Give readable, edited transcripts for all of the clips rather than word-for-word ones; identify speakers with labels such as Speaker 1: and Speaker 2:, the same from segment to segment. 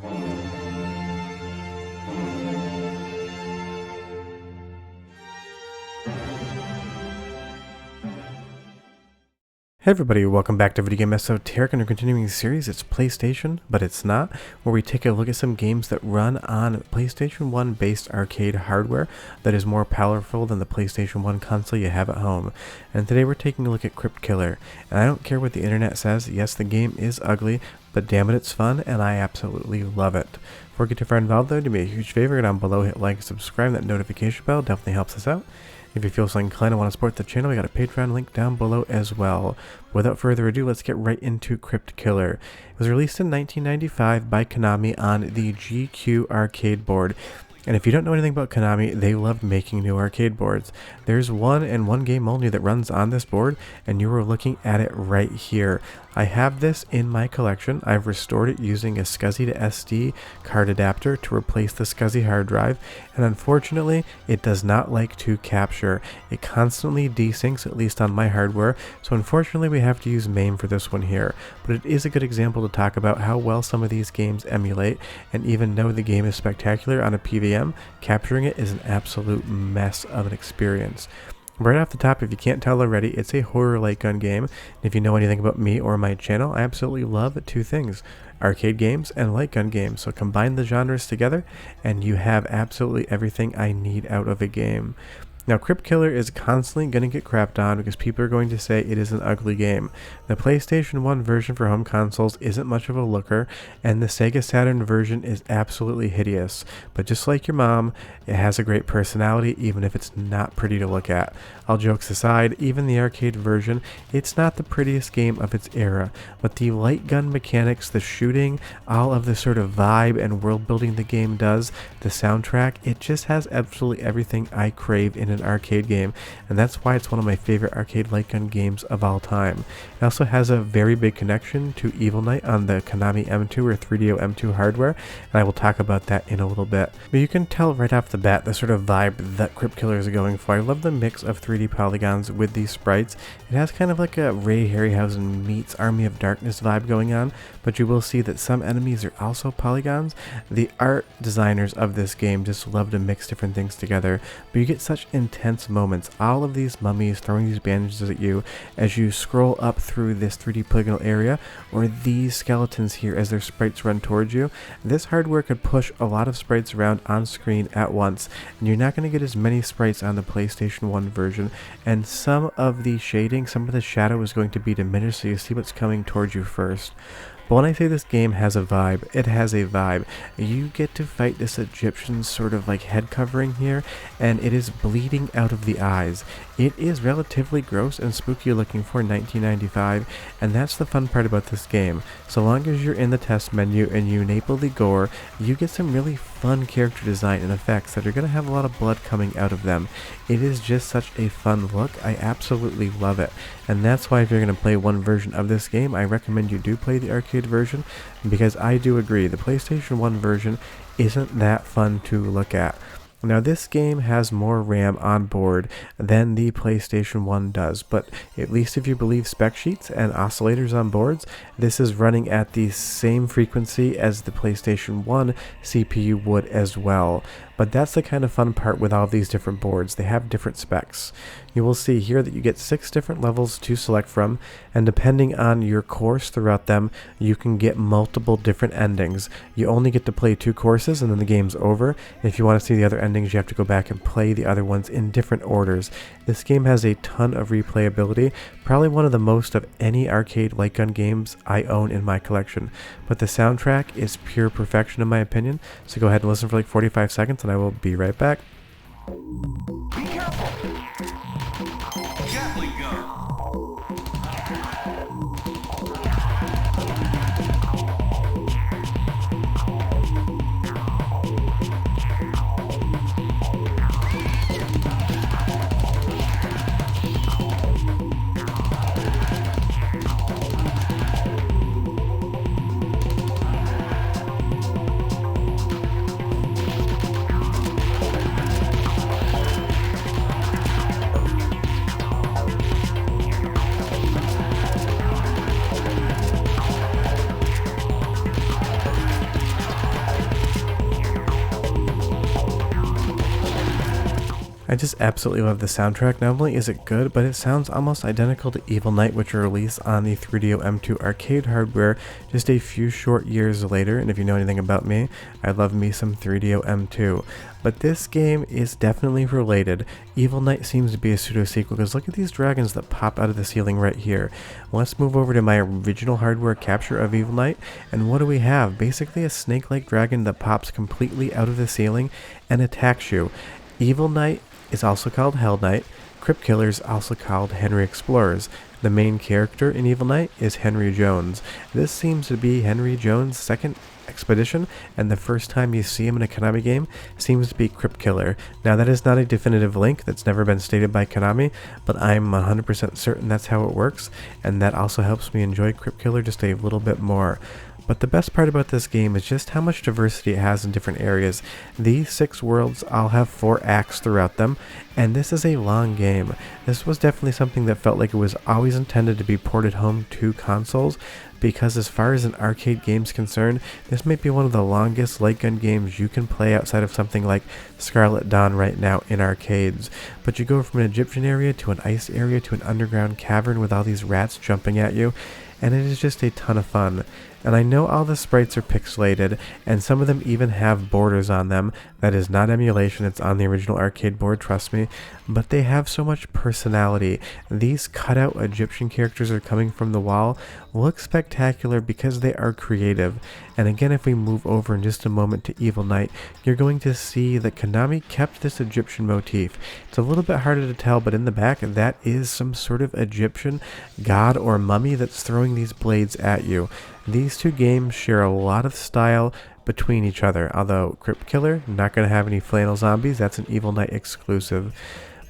Speaker 1: Hey everybody, welcome back to Video Game Esoteric, and we're continuing the series. It's PlayStation, but it's not, where we take a look at some games that run on PlayStation 1 based arcade hardware that is more powerful than the PlayStation 1 console you have at home. And today we're taking a look at Crypt Killer. And I don't care what the internet says, yes, the game is ugly, but damn it, it's fun, and I absolutely love it. Before we get too far involved though, do me a huge favor, go down below, hit like and subscribe. That notification bell definitely helps us out. If you feel so inclined and want to support the channel, we got a Patreon link down below as well. Without further ado, let's get right into Crypt Killer. It was released in 1995 by Konami on the GQ arcade board. And if you don't know anything about Konami, they love making new arcade boards. There's one and one game only that runs on this board, and you are looking at it right here. I have this in my collection. I've restored it using a SCSI to SD card adapter to replace the SCSI hard drive, and unfortunately, it does not like to capture. It constantly desyncs, at least on my hardware, so unfortunately we have to use MAME for this one here. But it is a good example to talk about how well some of these games emulate, and even though the game is spectacular on a PVM, capturing it is an absolute mess of an experience. Right off the top, if you can't tell already, it's a horror light gun game. And if you know anything about me or my channel, I absolutely love two things: arcade games and light gun games. So combine the genres together and you have absolutely everything I need out of a game. Now, Crypt Killer is constantly going to get crapped on because people are going to say it is an ugly game. The PlayStation 1 version for home consoles isn't much of a looker, and the Sega Saturn version is absolutely hideous. But just like your mom, it has a great personality even if it's not pretty to look at. All jokes aside, even the arcade version, it's not the prettiest game of its era, but the light gun mechanics, the shooting, all of the sort of vibe and world building the game does, the soundtrack, it just has absolutely everything I crave in an arcade game, and that's why it's one of my favorite arcade light gun games of all time. It also has a very big connection to Evil Knight on the Konami M2 or 3DO M2 hardware, and I will talk about that in a little bit. But you can tell right off the bat the sort of vibe that Crypt Killer is going for. I love the mix of 3D polygons with these sprites. It has kind of like a Ray Harryhausen meets Army of Darkness vibe going on, but you will see that some enemies are also polygons. The art designers of this game just love to mix different things together, but you get such intense moments. All of these mummies throwing these bandages at you as you scroll up through this 3D polygonal area, or these skeletons here as their sprites run towards you. This hardware could push a lot of sprites around on screen at once, and you're not going to get as many sprites on the PlayStation 1 version, and some of the shading, some of the shadow is going to be diminished, so you see what's coming towards you first. But when I say this game has a vibe, it has a vibe. You get to fight this Egyptian sort of like head covering here, and it is bleeding out of the eyes. It is relatively gross and spooky looking for 1995, and that's the fun part about this game. So long as you're in the test menu and you enable the gore, you get some really fun character design and effects that are going to have a lot of blood coming out of them. It is just such a fun look. I absolutely love it, and that's why if you're going to play one version of this game, I recommend you do play the arcade version, because I do agree the PlayStation 1 version isn't that fun to look at. Now, this game has more RAM on board than the PlayStation 1 does, but at least if you believe spec sheets and oscillators on boards, this is running at the same frequency as the PlayStation 1 CPU would as well. But that's the kind of fun part with all of these different boards. They have different specs. You will see here that you get 6 different levels to select from, and depending on your course throughout them, you can get multiple different endings. You only get to play 2 courses and then the game's over. If you want to see the other endings, you have to go back and play the other ones in different orders. This game has a ton of replayability, probably one of the most of any arcade light gun games I own in my collection. But the soundtrack is pure perfection in my opinion, so go ahead and listen for like 45 seconds and I will be right back.
Speaker 2: Be careful! Gatling gun!
Speaker 1: I just absolutely love the soundtrack. Not only is it good, but it sounds almost identical to Evil Knight, which were released on the 3DO M2 arcade hardware just a few short years later. And if you know anything about me, I love me some 3DO M2. But this game is definitely related. Evil Knight seems to be a pseudo-sequel, because look at these dragons that pop out of the ceiling right here. Let's move over to my original hardware capture of Evil Knight, and what do we have? Basically a snake-like dragon that pops completely out of the ceiling and attacks you. Evil Knight is also called Hell Knight. Crypt Killer is also called Henry Explorers. The main character in Evil Knight is Henry Jones. This seems to be Henry Jones' second expedition, and the first time you see him in a Konami game seems to be Crypt Killer. Now that is not a definitive link, that's never been stated by Konami, but I'm 100% certain that's how it works, and that also helps me enjoy Crypt Killer just a little bit more. But the best part about this game is just how much diversity it has in different areas. These 6 worlds all have 4 acts throughout them, and this is a long game. This was definitely something that felt like it was always intended to be ported home to consoles, because as far as an arcade game's concerned, this might be one of the longest Lightgun games you can play outside of something like Scarlet Dawn right now in arcades. But you go from an Egyptian area to an ice area to an underground cavern with all these rats jumping at you, and it is just a ton of fun. And I know all the sprites are pixelated, and some of them even have borders on them. That is not emulation, it's on the original arcade board, trust me. But they have so much personality. These cutout Egyptian characters are coming from the wall look spectacular because they are creative. And again, if we move over in just a moment to Evil Knight, you're going to see that Konami kept this Egyptian motif. It's a little bit harder to tell, but in the back, that is some sort of Egyptian god or mummy that's throwing these blades at you. These two games share a lot of style between each other, although Crypt Killer, not going to have any flannel zombies, that's an Evil Knight exclusive.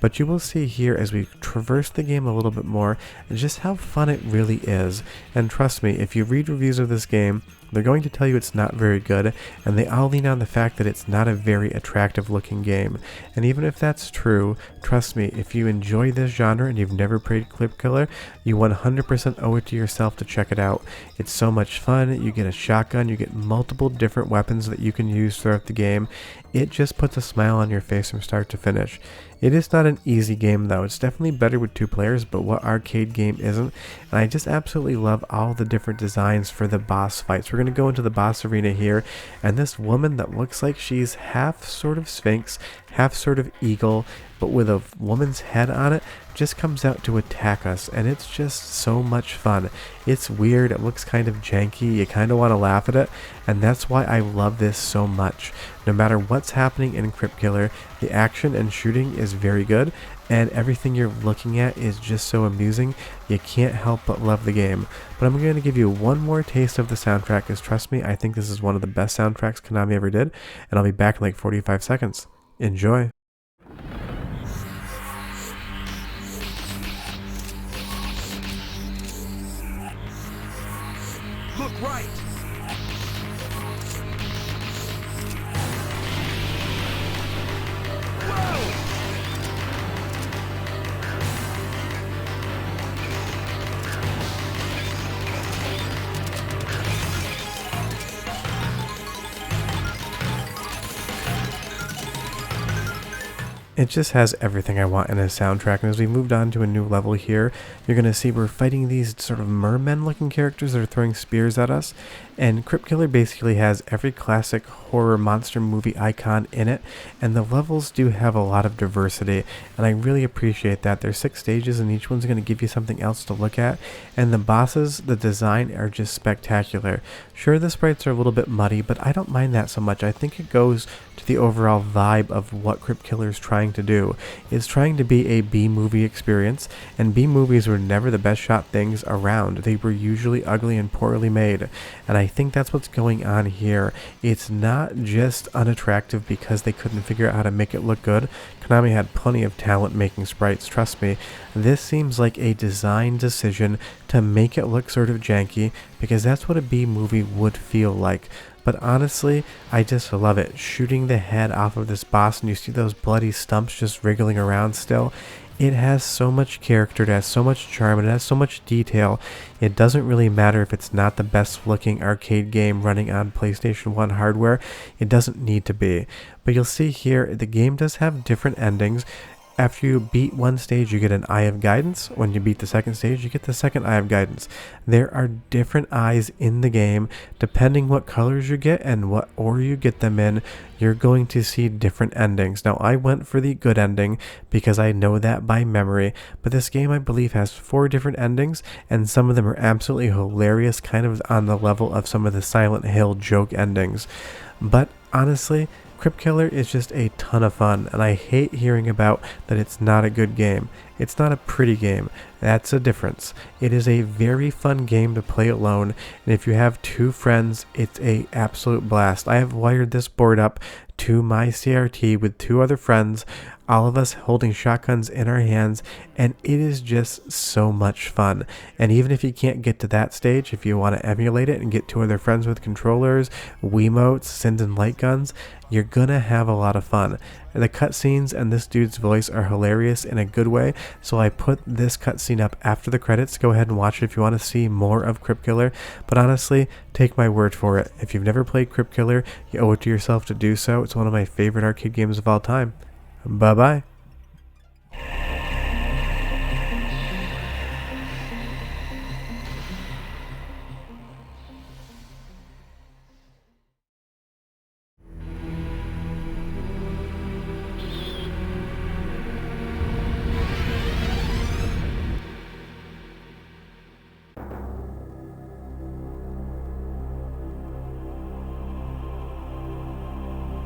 Speaker 1: But you will see here as we traverse the game a little bit more just how fun it really is. And trust me, if you read reviews of this game, they're going to tell you it's not very good, and they all lean on the fact that it's not a very attractive looking game. And even if that's true, trust me, if you enjoy this genre and you've never played Crypt Killer, you 100% owe it to yourself to check it out. It's so much fun. You get a shotgun, you get multiple different weapons that you can use throughout the game. It just puts a smile on your face from start to finish. It is not an easy game though. It's definitely better with 2 players, but what arcade game isn't? And I just absolutely love all the different designs for the boss fights. We're going to go into the boss arena here, and this woman that looks like she's half sort of Sphinx, half sort of eagle, but with a woman's head on it, just comes out to attack us, and it's just so much fun. It's weird, it looks kind of janky, you kind of want to laugh at it, and that's why I love this so much. No matter what's happening in Crypt Killer, the action and shooting is very good, and everything you're looking at is just so amusing, you can't help but love the game. But I'm going to give you one more taste of the soundtrack, because trust me, I think this is one of the best soundtracks Konami ever did, and I'll be back in like 45 seconds. Enjoy!
Speaker 2: Look right. Whoa!
Speaker 1: It just has everything I want in a soundtrack, and as we moved on to a new level here, you're going to see we're fighting these sort of mermen looking characters that are throwing spears at us, and Crypt Killer basically has every classic horror monster movie icon in it, and the levels do have a lot of diversity, and I really appreciate that. There's 6 stages and each one's going to give you something else to look at, and the bosses, the design are just spectacular. Sure, the sprites are a little bit muddy, but I don't mind that so much. I think it goes to the overall vibe of what Crypt Killer is trying to do. It's trying to be a B-movie experience, and B-movies were never the best shot things around. They were usually ugly and poorly made, and I think that's what's going on here. It's not just unattractive because they couldn't figure out how to make it look good. Konami had plenty of talent making sprites, trust me. This seems like a design decision to make it look sort of janky, because that's what a B movie would feel like. But honestly, I just love it. Shooting the head off of this boss and you see those bloody stumps just wriggling around still. It has so much character, it has so much charm, it has so much detail. It doesn't really matter if it's not the best looking arcade game running on PlayStation 1 hardware. It doesn't need to be. But you'll see here, the game does have different endings. After you beat one stage, you get an Eye of Guidance. When you beat the second stage, you get the second Eye of Guidance. There are different eyes in the game. Depending what colors you get and what order you get them in, you're going to see different endings. Now, I went for the good ending because I know that by memory, but this game, I believe, has 4 different endings, and some of them are absolutely hilarious, kind of on the level of some of the Silent Hill joke endings. But honestly, Crypt Killer is just a ton of fun, and I hate hearing about that it's not a good game. It's not a pretty game. That's a difference. It is a very fun game to play alone, and if you have 2 friends, it's a absolute blast. I have wired this board up to my CRT with 2 other friends, all of us holding shotguns in our hands, and it is just so much fun. And even if you can't get to that stage, if you want to emulate it and get 2 other friends with controllers, Wiimotes, Sins and light guns, you're gonna have a lot of fun. The cutscenes and this dude's voice are hilarious in a good way, so I put this cutscene up after the credits. Go ahead and watch it if you want to see more of Crypt Killer, but honestly, take my word for it. If you've never played Crypt Killer, you owe it to yourself to do so. It's one of my favorite arcade games of all time. Bye-bye.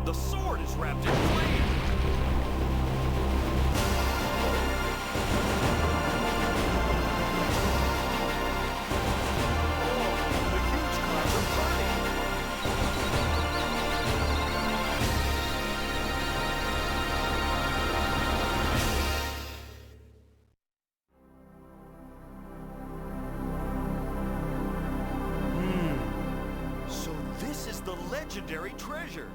Speaker 2: The sword is wrapped in flame. The huge clouds are burning. So this is the legendary treasure.